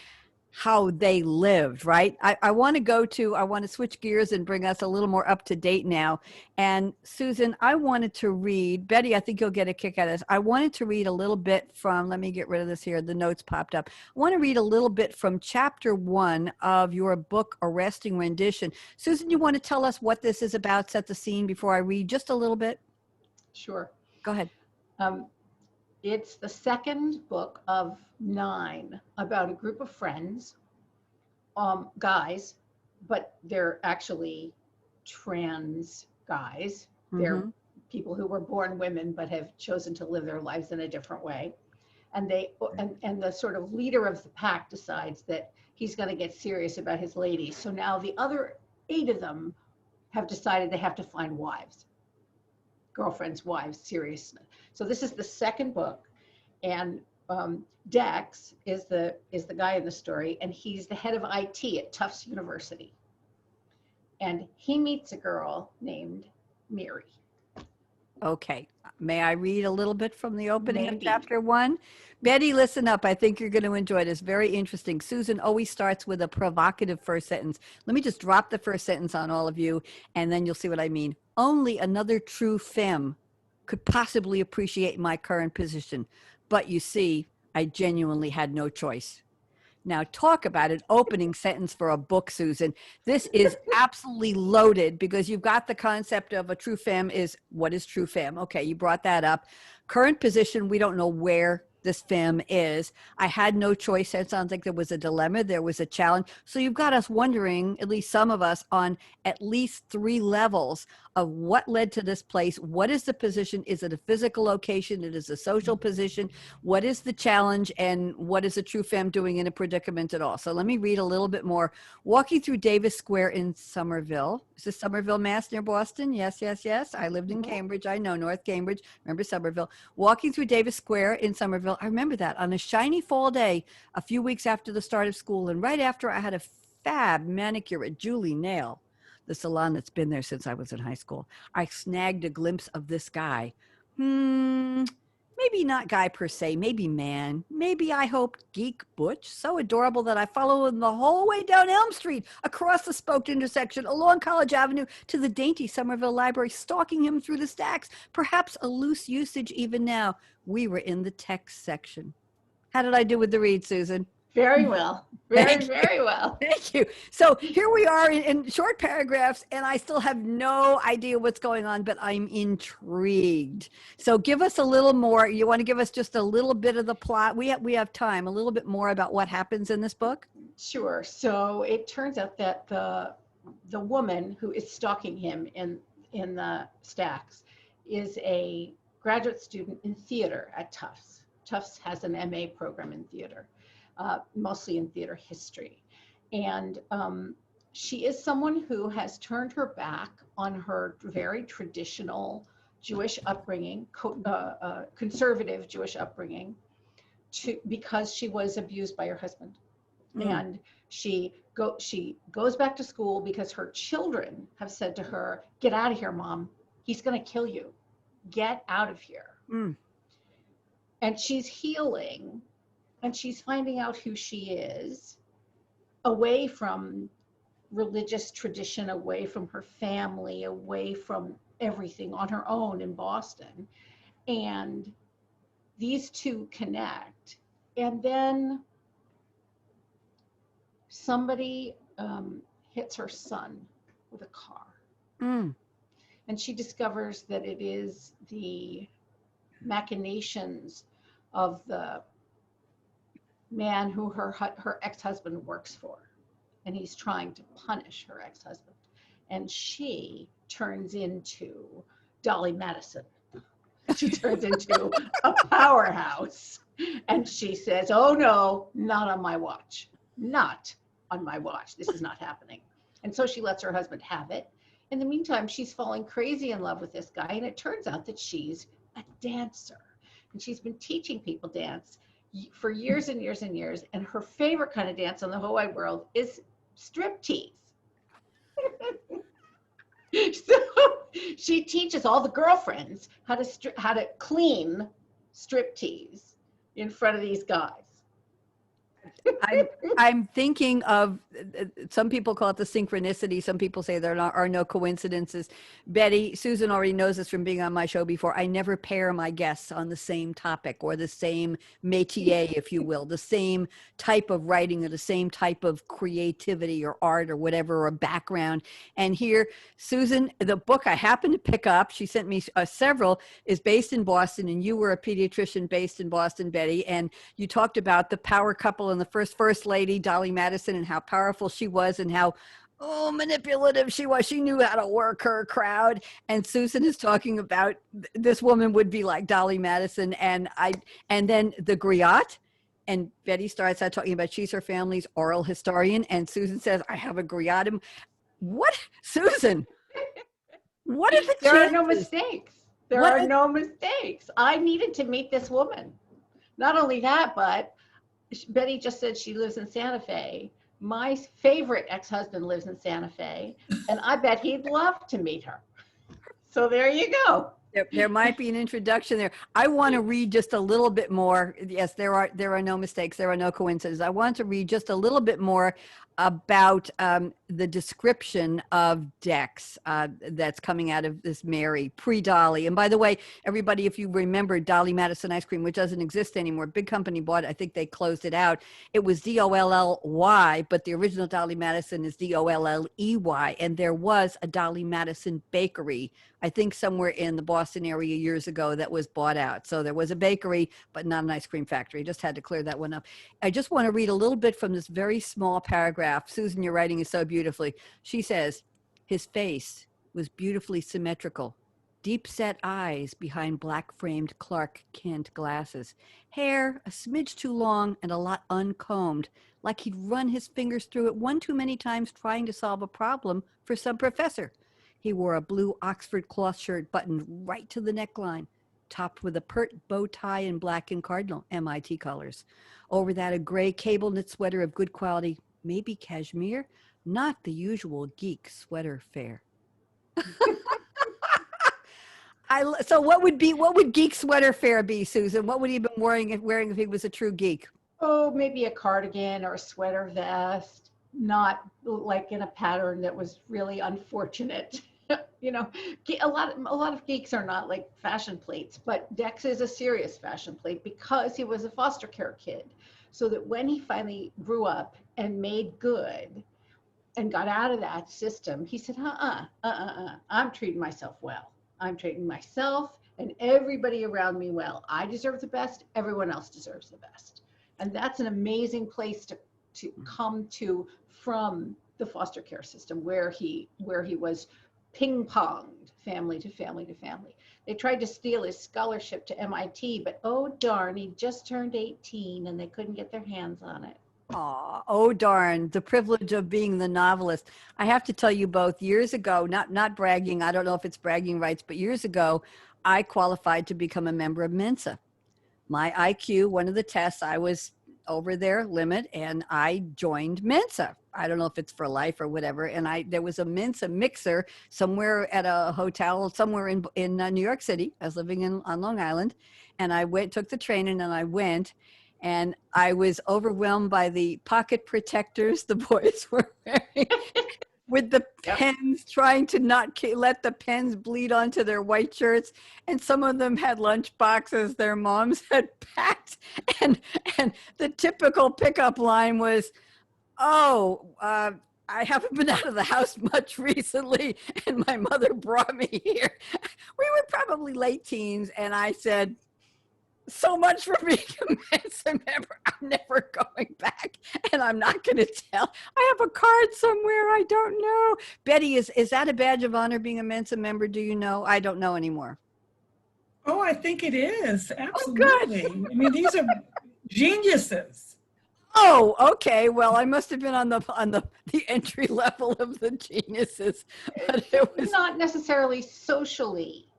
how they lived, right? I want to switch gears and bring us a little more up to date now. And Susan, I wanted to read, Betty, I think you'll get a kick out of this. I wanted to read a little bit from, let me get rid of this here. The notes popped up. I want to read a little bit from chapter 1 of your book, Arresting Rendition. Susan, you want to tell us what this is about, set the scene before I read just a little bit? Sure. Go ahead. It's the second book of 9 about a group of friends, guys, but they're actually trans guys. They're people who were born women but have chosen to live their lives in a different way. And and the sort of leader of the pack decides that he's going to get serious about his ladies. So now the other 8 of them have decided they have to find wives. Girlfriends, wives, seriously. So this is the second book, and Dex is the guy in the story, and he's the head of IT at Tufts University. And he meets a girl named Mary. Okay. May I read a little bit from the opening of Maybe. chapter 1? Betty, listen up. I think you're going to enjoy this. Very interesting. Susan always starts with a provocative first sentence. Let me just drop the first sentence on all of you, and then you'll see what I mean. Only another true femme could possibly appreciate my current position. But you see, I genuinely had no choice. Now, talk about an opening sentence for a book, Susan. This is absolutely loaded because you've got the concept of a true femme is, what is true femme? Okay, you brought that up. Current position, we don't know where this femme is. I had no choice. It sounds like there was a dilemma. There was a challenge. So you've got us wondering, at least some of us, on at least 3 levels of what led to this place. What is the position? Is it a physical location? It is a social position. What is the challenge? And what is a true femme doing in a predicament at all? So let me read a little bit more. Walking through Davis Square in Somerville. Is this Somerville, Mass, near Boston? Yes, yes, yes. I lived in Cambridge. I know North Cambridge. Remember Somerville. Walking through Davis Square in Somerville. I remember that on a shiny fall day, a few weeks after the start of school, and right after I had a fab manicure at Julie Nail, the salon that's been there since I was in high school. I snagged a glimpse of this guy. Maybe not guy per se, maybe man, maybe I hoped geek butch, so adorable that I followed him the whole way down Elm Street, across the spoked intersection, along College Avenue to the dainty Somerville Library, stalking him through the stacks, perhaps a loose usage even now. We were in the text section. How did I do with the read, Susan? Very well. Very well. Thank you. So here we are in short paragraphs, and I still have no idea what's going on, but I'm intrigued. So give us a little more. You want to give us just a little bit of the plot? We have time. A little bit more about what happens in this book? Sure. So it turns out that the woman who is stalking him in the stacks is a graduate student in theater at Tufts. Tufts has an MA program in theater. Mostly in theater history. And she is someone who has turned her back on her very traditional Jewish upbringing, conservative Jewish upbringing, because she was abused by her husband. And she goes back to school because her children have said to her, "Get out of here, Mom. He's going to kill you. Get out of here." And she's healing. And she's finding out who she is, away from religious tradition, away from her family, away from everything, on her own in Boston. And these two connect. And then somebody hits her son with a car. And she discovers that it is the machinations of the man who her ex-husband works for, and he's trying to punish her ex-husband. And she turns into Dolly Madison. She turns into a powerhouse. And she says, oh no, not on my watch. Not on my watch. This is not happening. And so she lets her husband have it. In the meantime, she's falling crazy in love with this guy. And it turns out that she's a dancer. And she's been teaching people dance for years and years and years. And her favorite kind of dance in the whole wide world is striptease. So she teaches all the girlfriends how to clean striptease in front of these guys. I'm thinking of, some people call it the synchronicity. Some people say there are no coincidences. Betty, Susan already knows this from being on my show before. I never pair my guests on the same topic or the same métier, if you will, the same type of writing or the same type of creativity or art or whatever, or background. And here, Susan, the book I happened to pick up, she sent me several, is based in Boston, and you were a pediatrician based in Boston, Betty, and you talked about the power couple and the first lady, Dolly Madison, and how powerful she was and how manipulative she was. She knew how to work her crowd. And Susan is talking about this woman would be like Dolly Madison. And then the griot. And Betty starts out talking about she's her family's oral historian. And Susan says, I have a griot. What? Susan, what are the chances? There are no mistakes. There are no mistakes. I needed to meet this woman. Not only that, but Betty just said she lives in Santa Fe. My favorite ex-husband lives in Santa Fe, and I bet he'd love to meet her. So there you go. There might be an introduction there. I want to read just a little bit more. Yes, there are no mistakes. There are no coincidences. I want to read just a little bit more about the description of Dex that's coming out of this Mary, pre-Dolly. And by the way, everybody, if you remember Dolly Madison ice cream, which doesn't exist anymore, big company bought it. I think they closed it out. It was Dolly, but the original Dolly Madison is Dolley. And there was a Dolly Madison bakery, I think somewhere in the Boston area years ago, that was bought out. So there was a bakery, but not an ice cream factory. Just had to clear that one up. I just want to read a little bit from this very small paragraph. Susan, your writing is so beautifully. She says, his face was beautifully symmetrical, deep set eyes behind black framed Clark Kent glasses, hair a smidge too long and a lot uncombed, like he'd run his fingers through it one too many times trying to solve a problem for some professor. He wore a blue Oxford cloth shirt buttoned right to the neckline, topped with a pert bow tie in black and cardinal, MIT colors. Over that, a gray cable knit sweater of good quality, maybe cashmere, not the usual geek sweater fare. So what would geek sweater fare be, Susan? What would he have been wearing if he was a true geek? Oh, maybe a cardigan or a sweater vest, not like in a pattern that was really unfortunate. You know, a lot of geeks are not like fashion plates, but Dex is a serious fashion plate because he was a foster care kid. So that when he finally grew up and made good and got out of that system, he said, I'm treating myself well. I'm treating myself and everybody around me well. I deserve the best. Everyone else deserves the best. And that's an amazing place to come to from the foster care system where he was ping-ponged family to family to family. They tried to steal his scholarship to MIT, but oh darn, he just turned 18 and they couldn't get their hands on it. Oh darn, the privilege of being the novelist. I have to tell you both, years ago, not bragging, I don't know if it's bragging rights, but years ago, I qualified to become a member of Mensa. My IQ, one of the tests, I was over their limit and I joined Mensa. I don't know if it's for life or whatever. And there was a Mensa mixer somewhere at a hotel somewhere in New York City. I was living on Long Island, and I took the training and I went, and I was overwhelmed by the pocket protectors the boys were wearing. With the pens, trying to not let the pens bleed onto their white shirts. And some of them had lunch boxes their moms had packed. And the typical pickup line was, I haven't been out of the house much recently, and my mother brought me here. We were probably late teens, and I said, so much for being a Madison member. I'm never going back, and I'm not going to tell. I have a card somewhere. I don't know. Betty, is that a badge of honor being a Mensa member? Do you know? I don't know anymore. Oh, I think it is. Oh, good. Absolutely. I mean, these are geniuses. Oh, okay. Well, I must have been on the entry level of the geniuses, but it was Not necessarily socially.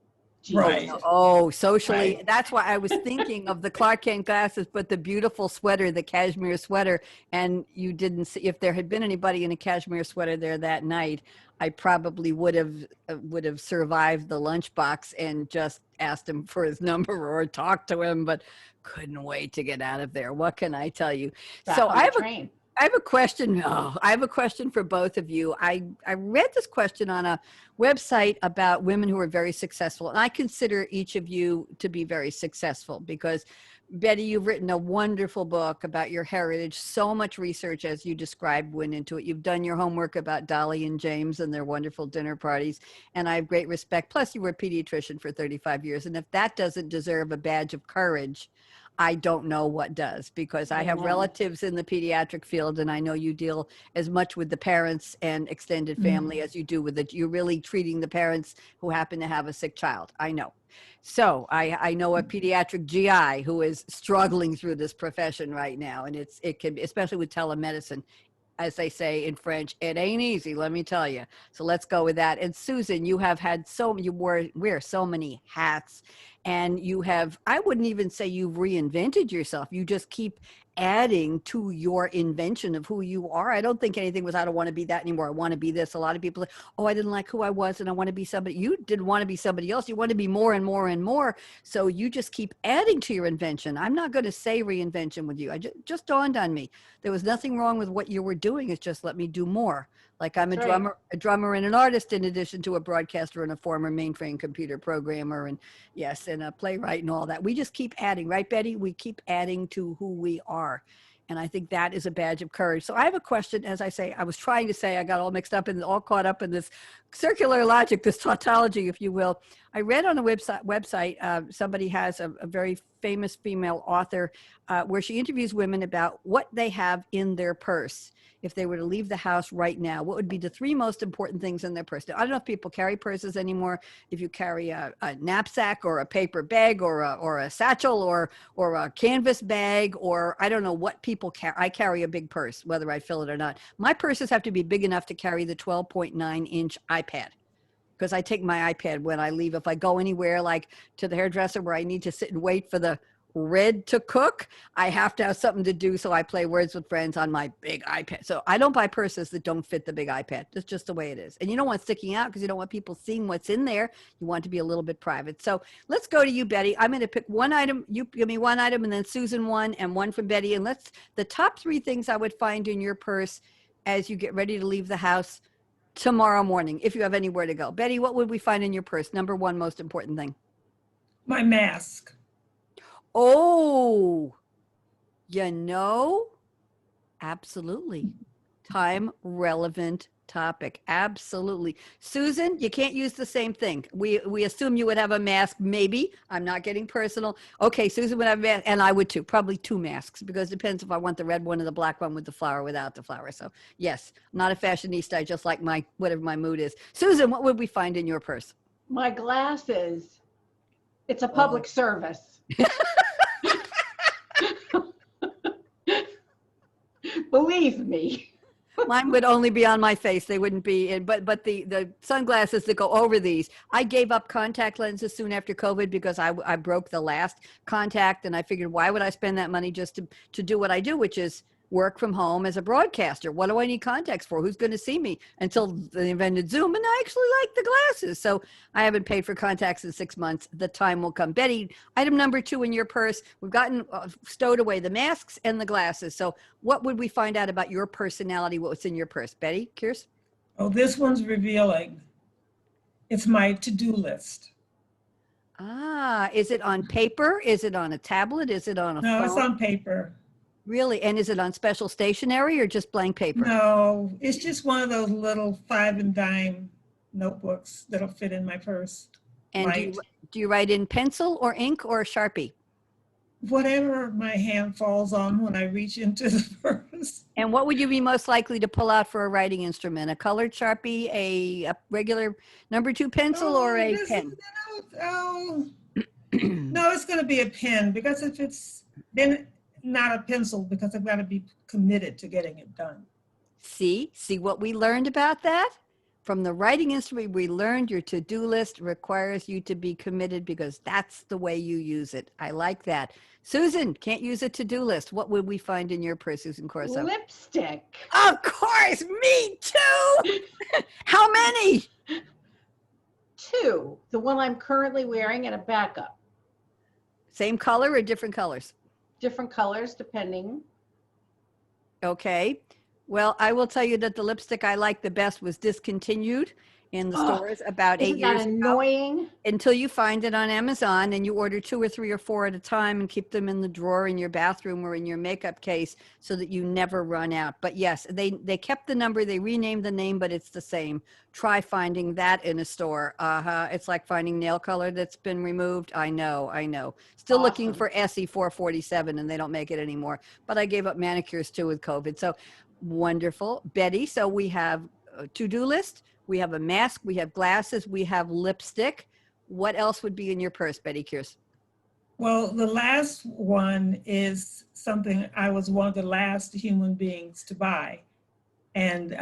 Right. Oh, socially. Right. That's why I was thinking of the Clark Kent glasses, but the beautiful sweater, the cashmere sweater. And you didn't see, if there had been anybody in a cashmere sweater there that night, I probably would have survived the lunchbox and just asked him for his number or talked to him, but couldn't wait to get out of there. What can I tell you? So I have a question. Oh, I have a question for both of you. I read this question on a website about women who are very successful. And I consider each of you to be very successful because, Betty, you've written a wonderful book about your heritage. So much research, as you described, went into it. You've done your homework about Dolly and James and their wonderful dinner parties. And I have great respect. Plus, you were a pediatrician for 35 years. And if that doesn't deserve a badge of courage, I don't know what does, because I have relatives in the pediatric field, and I know you deal as much with the parents and extended family as you do with it. You're really treating the parents who happen to have a sick child. I know. So I know a pediatric GI who is struggling through this profession right now, and it can, especially with telemedicine, as they say in French, it ain't easy, let me tell you. So let's go with that. And Susan, you have had you wear so many hats, and you have, I wouldn't even say you've reinvented yourself. You just keep adding to your invention of who you are. I don't think anything was, I don't want to be that anymore. I want to be this. A lot of people, oh, I didn't like who I was and I want to be somebody. You didn't want to be somebody else. You want to be more and more and more. So you just keep adding to your invention. I'm not going to say reinvention with you. I just dawned on me. There was nothing wrong with what you were doing. It's just let me do more. Like I'm a drummer and an artist, in addition to a broadcaster and a former mainframe computer programmer, and yes, and a playwright and all that. We just keep adding, right, Betty? We keep adding to who we are. And I think that is a badge of courage. So I have a question. As I say, I was trying to say, I got all mixed up and all caught up in this circular logic, this tautology, if you will. I read on a website somebody has a very famous female author where she interviews women about what they have in their purse. If they were to leave the house right now, what would be the 3 most important things in their purse? Now, I don't know if people carry purses anymore. If you carry a knapsack or a paper bag or a satchel or a canvas bag, or I don't know what people carry. I carry a big purse, whether I fill it or not. My purses have to be big enough to carry the 12.9-inch iPad, because I take my iPad when I leave. If I go anywhere, like to the hairdresser where I need to sit and wait for the red to cook, I have to have something to do. So I play Words with Friends on my big iPad. So I don't buy purses that don't fit the big iPad. That's just the way it is. And you don't want sticking out because you don't want people seeing what's in there. You want to be a little bit private. So let's go to you, Betty. I'm going to pick one item. You give me one item, and then Susan one, and one from Betty. And the top 3 things I would find in your purse as you get ready to leave the house tomorrow morning, if you have anywhere to go. Betty, what would we find in your purse? Number 1 most important thing. My mask. Oh, absolutely. Time relevant topic. Absolutely. Susan, you can't use the same thing. We assume you would have a mask. Maybe. I'm not getting personal. Okay, Susan would have a mask, and I would too. Probably 2 masks, because it depends if I want the red one or the black one with the flower, without the flower. So yes, I'm not a fashionista. I just like whatever my mood is. Susan, what would we find in your purse? My glasses. It's a public service. Believe me. Mine would only be on my face. They wouldn't be in, but the sunglasses that go over these. I gave up contact lenses soon after COVID because I broke the last contact, and I figured, why would I spend that money just to do what I do, which is work from home as a broadcaster? What do I need contacts for? Who's going to see me? Until they invented Zoom, and I actually like the glasses. So I haven't paid for contacts in 6 months. The time will come. Betty, item number 2 in your purse. We've gotten stowed away the masks and the glasses. So what would we find out about your personality? What's in your purse? Betty, Kears? Oh, this one's revealing. It's my to-do list. Ah, is it on paper? Is it on a tablet? Is it on a phone? No, it's on paper. Really? And is it on special stationery or just blank paper? No, it's just one of those little 5 and dime notebooks that'll fit in my purse. And do you write in pencil or ink or Sharpie? whatever my hand falls on when I reach into the purse. And what would you be most likely to pull out for a writing instrument? A colored Sharpie, a regular number 2 pencil, or a pen? No, it's going to be a pen, because if it's then not a pencil, because I've got to be committed to getting it done. See what we learned about that? From the writing instrument, we learned your to-do list requires you to be committed, because that's the way you use it. I like that. Susan, can't use a to-do list. What would we find in your purse, Susan Corso? Lipstick. Of course, me too. How many? 2. The one I'm currently wearing and a backup. Same color or different colors? Different colors depending. Okay. Well, I will tell you that the lipstick I liked the best was discontinued in the stores about 8 Isn't years that ago. annoying? Until you find it on Amazon and you order 2 or 3 or 4 at a time and keep them in the drawer in your bathroom or in your makeup case so that you never run out. But yes, they kept the number, they renamed the name, but it's the same. Try finding that in a store. It's like finding nail color that's been removed. I know. Still looking for SE 447 and they don't make it anymore. But I gave up manicures too with COVID. So wonderful. Betty, so we have a to-do list. We have a mask, we have glasses, we have lipstick. What else would be in your purse, Betty Kears? Well, the last one is something I was one of the last human beings to buy. And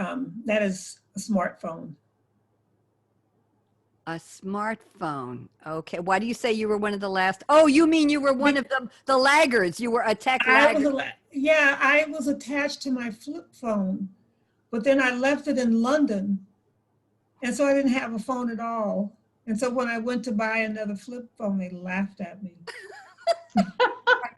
that is a smartphone. A smartphone. Okay. Why do you say you were one of the last? Oh, you mean you were one of the laggards. You were a tech laggard. I was attached to my flip phone, but then I left it in London. And so I didn't have a phone at all. And so when I went to buy another flip phone, they laughed at me. I'm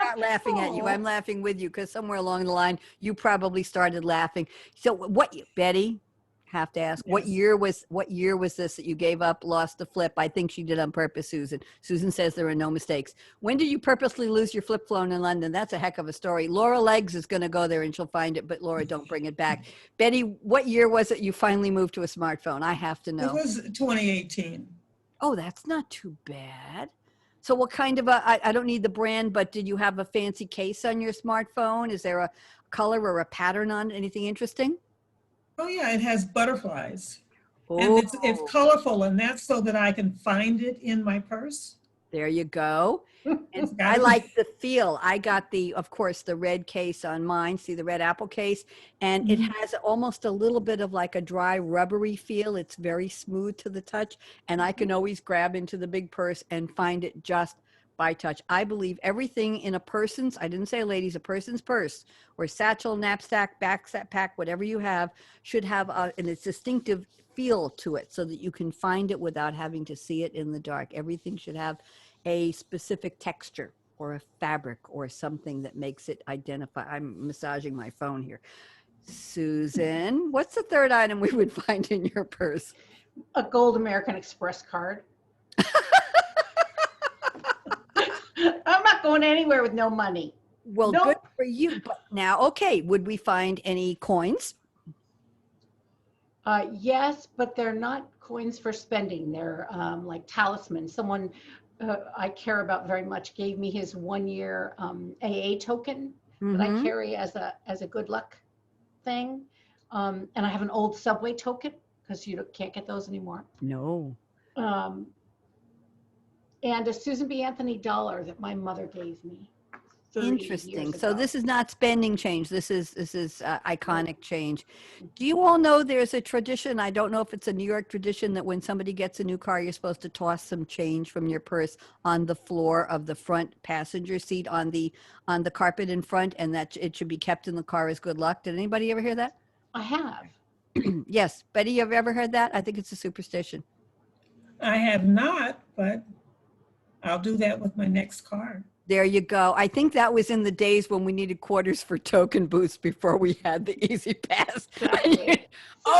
not laughing at you. I'm laughing with you, because somewhere along the line, you probably started laughing. So Betty, have to ask, Yes. what year was this that you gave up, lost the flip? I think she did on purpose, Susan. Susan says there are no mistakes. When did you purposely lose your flip phone in London? That's a heck of a story. Laura Leggs is going to go there and she'll find it, but Laura, don't bring it back. Betty, what year was it you finally moved to a smartphone? I have to know. It was 2018. Oh, that's not too bad. So what kind of I don't need the brand, but did you have a fancy case on your smartphone? Is there a color or a pattern on it? Anything interesting? Oh yeah, it has butterflies. Oh, And it's colorful, and that's so that I can find it in my purse. there you go. And I like the feel. I got of course, the red case on mine. See the red Apple case? And it has almost a little bit of like a dry rubbery feel. It's very smooth to the touch. And I can always grab into the big purse and find it just by touch. I believe everything in a person's, I didn't say a lady's, a person's purse or satchel, knapsack, backpack, whatever you have, should have a distinctive feel to it so that you can find it without having to see it in the dark. Everything should have a specific texture or a fabric or something that makes it identify. I'm massaging my phone here. Susan, what's the third item we would find in your purse? A gold American Express card. I'm not going anywhere with no money. Well, Nope. good for you. But now, okay, would we find any coins? Yes, but they're not coins for spending. They're like talismans. Someone I care about very much gave me his 1-year AA token that I carry as a good luck thing. And I have an old subway token because you can't get those anymore. No. And a Susan B. Anthony dollar that my mother gave me. 30 Interesting. years So ago. this is not spending change. This is iconic change. Do you all know there's a tradition? I don't know if it's a New York tradition that when somebody gets a new car, you're supposed to toss some change from your purse on the floor of the front passenger seat on the carpet in front, and that it should be kept in the car as good luck. Did anybody ever hear that? I have. Yes. Betty, you ever heard that? I think it's a superstition. I have not, but I'll do that with my next car. There you go. I think that was in the days when we needed quarters for token booths before we had the Easy Pass. Exactly.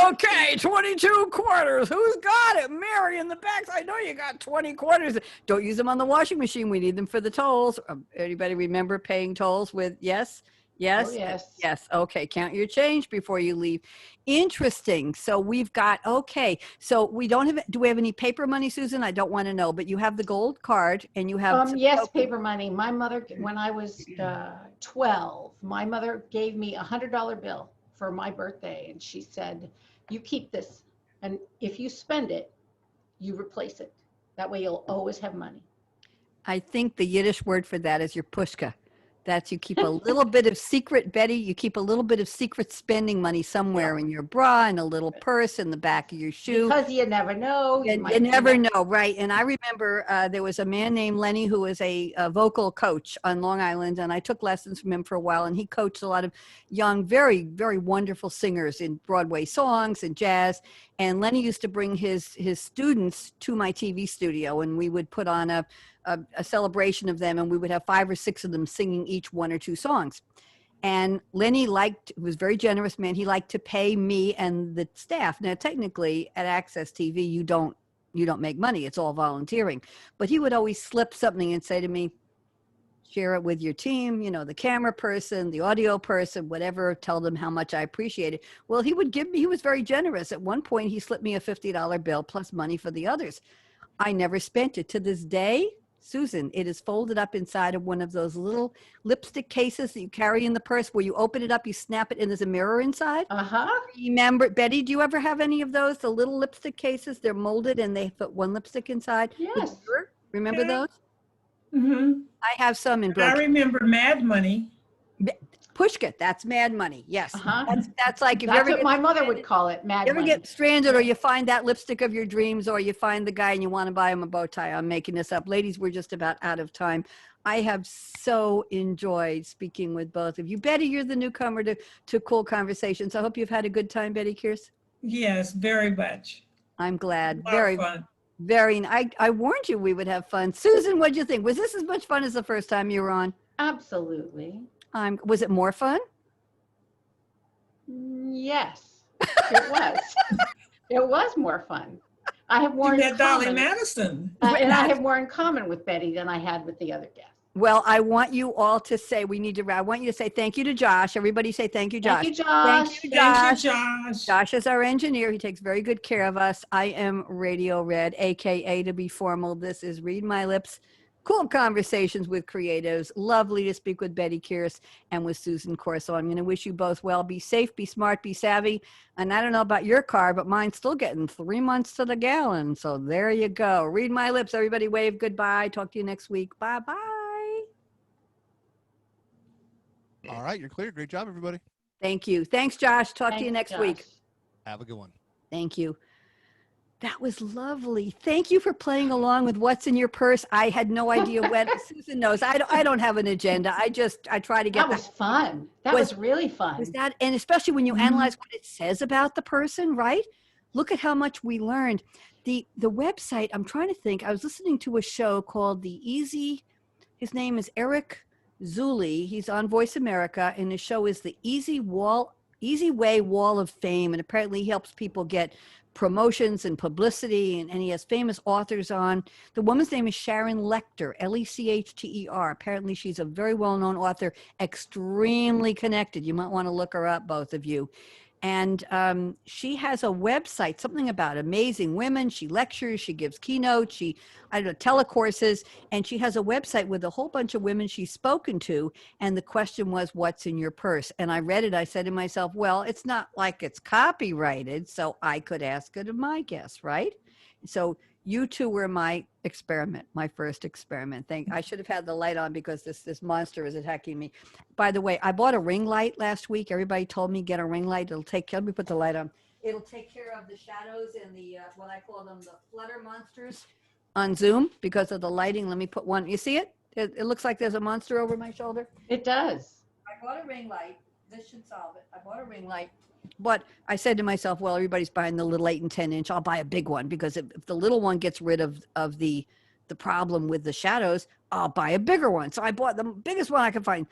Okay, 22 quarters. Who's got it? Mary in the back. I know you got 20 quarters. Don't use them on the washing machine. We need them for the tolls. Anybody remember paying tolls with yes? Yes? Oh, yes. Yes. Okay, count your change before you leave. Interesting. So we've got, okay. So we don't have, do we have any paper money, Susan? I don't want to know, but you have the gold card and you have. Yes, paper money. My mother, when I was 12, my mother gave me $100 bill for my birthday. And she said, you keep this. And if you spend it, you replace it. That way you'll always have money. I think the Yiddish word for that is your pushka. That's you keep a little bit of secret, Betty, you keep a little bit of secret spending money somewhere in your bra, in a little purse, in the back of your shoe. Because you never know. You never know, right? And I remember there was a man named Lenny who was a vocal coach on Long Island, and I took lessons from him for a while, and he coached a lot of young, very, very wonderful singers in Broadway songs and jazz. And Lenny used to bring his students to my TV studio, and we would put on a celebration of them, and we would have 5 or 6 of them singing each 1 or 2 songs. And Lenny was very generous man. He liked to pay me and the staff. Now, technically at Access TV, you don't make money. It's all volunteering, but he would always slip something and say to me, share it with your team, you know, the camera person, the audio person, whatever, tell them how much I appreciate it. Well, he was very generous. At one point he slipped me a $50 bill plus money for the others. I never spent it. To this day, Susan, it is folded up inside of one of those little lipstick cases that you carry in the purse where you open it up, you snap it, and there's a mirror inside. Remember, Betty, do you ever have any of those? The little lipstick cases, they're molded and they put one lipstick inside. Yes. Remember those? Mm-hmm. I have some in broken. I remember Mad Money. Pushka, that's Mad Money. Yes. That's like, if That's you ever what my mother would call it, Mad you ever Money. get stranded, or you find that lipstick of your dreams, or you find the guy and you want to buy him a bow tie. I'm making this up. Ladies, we're just about out of time. I have so enjoyed speaking with both of you. Betty, you're the newcomer to Cool Conversations. I hope you've had a good time, Betty Kearse. Yes, very much. I'm glad. Very fun. Very. I warned you we would have fun. Susan, what'd you think? Was this as much fun as the first time you were on? Absolutely. Was it more fun? Yes, it was. It was more fun. I have more You in met Dolly common. Madison. And I have more in common with Betty than I had with the other guests. Well, I want you all to say, I want you to say thank you to Josh. Everybody say thank you, Josh. Thank you, Josh. Thank you, Josh. Thank you, Josh. Josh is our engineer. He takes very good care of us. I am Radio Red, AKA to be formal. This is Read My Lips. Cool Conversations with Creatives. Lovely to speak with Betty Kearse and with Susan Corso. I'm going to wish you both well. Be safe, be smart, be savvy. And I don't know about your car, but mine's still getting 3 months to the gallon. So there you go. Read my lips. Everybody wave goodbye. Talk to you next week. Bye-bye. All right, you're clear. Great job, everybody. Thank you. Thanks, Josh. Talk to you next week. Have a good one. Thank you. That was lovely. Thank you for playing along with What's in Your Purse. I had no idea when. Susan knows I don't have an agenda. I try to get that was fun. That was really fun. Was that, and especially when you analyze what it says about the person, right? Look at how much we learned. The website, I'm trying to think. I was listening to a show called his name is Eric Zuli. He's on Voice America, and the show is the Easy Way Wall of Fame, and apparently he helps people get promotions and publicity, and he has famous authors on. The woman's name is Sharon Lechter, Lechter. Apparently she's a very well-known author, extremely connected. You might want to look her up, both of you. And she has a website, something about amazing women. She lectures, she gives keynotes, telecourses, and she has a website with a whole bunch of women she's spoken to. And the question was, what's in your purse? And I read it. I said to myself, well, it's not like it's copyrighted, so I could ask it of my guests, right? So you two were my first experiment. I should have had the light on because this monster is attacking me. By the way, I bought a ring light last week. Everybody told me get a ring light. Let me put the light on. It'll take care of the shadows and the, what I call them, the flutter monsters on Zoom because of the lighting. Let me put one. You see it? It looks like there's a monster over my shoulder. It does. I bought a ring light. This should solve it. I bought a ring light. But I said to myself, well, everybody's buying the little 8 and 10 inch. I'll buy a big one because if the little one gets rid of the problem with the shadows, I'll buy a bigger one. So I bought the biggest one I could find,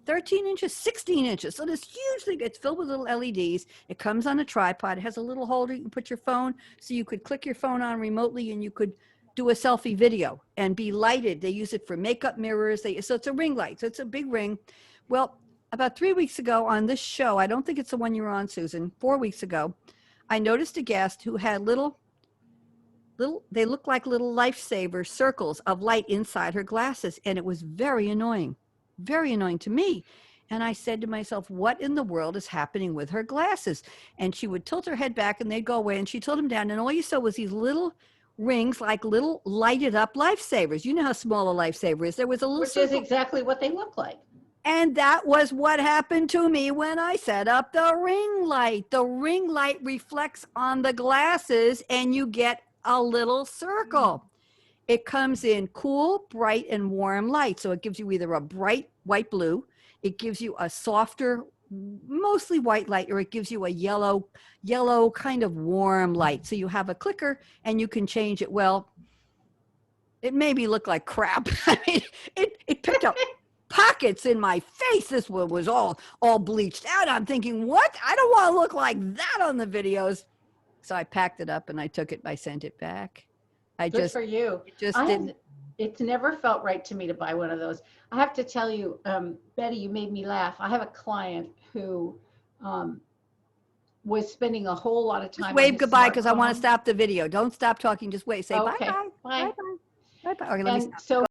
13 inches, 16 inches. So this huge thing, it's filled with little LEDs. It comes on a tripod. It has a little holder. You can put your phone, so you could click your phone on remotely and you could do a selfie video and be lighted. They use it for makeup mirrors. So it's a ring light. So it's a big ring. Well, about 3 weeks ago on this show, I don't think it's the one you were on, Susan, 4 weeks ago, I noticed a guest who had little, they look like little lifesaver circles of light inside her glasses. And it was very annoying to me. And I said to myself, what in the world is happening with her glasses? And she would tilt her head back and they'd go away, and she tilted them down. And all you saw was these little rings, like little lighted up lifesavers. You know how small a lifesaver is. There was a little Which is circle. exactly what they look like. And that was what happened to me when I set up the ring light. The ring light reflects on the glasses and you get a little circle. It comes in cool, bright, and warm light. So it gives you either a bright white blue, it gives you a softer, mostly white light, or it gives you a yellow kind of warm light. So you have a clicker and you can change it. Well, it made me look like crap. I mean, it picked up pockets in my face. This one was all bleached out. I'm thinking, what? I don't want to look like that on the videos. So I packed it up and I took it. I sent it back. Good for you. Didn't. It's never felt right to me to buy one of those. I have to tell you, Betty, you made me laugh. I have a client who was spending a whole lot of time. Just wave goodbye because I want to smartphone. stop the video. Don't stop talking. Just wait. Say Okay, bye-bye. bye. Bye-bye. Bye-bye. Okay, let me And stop. so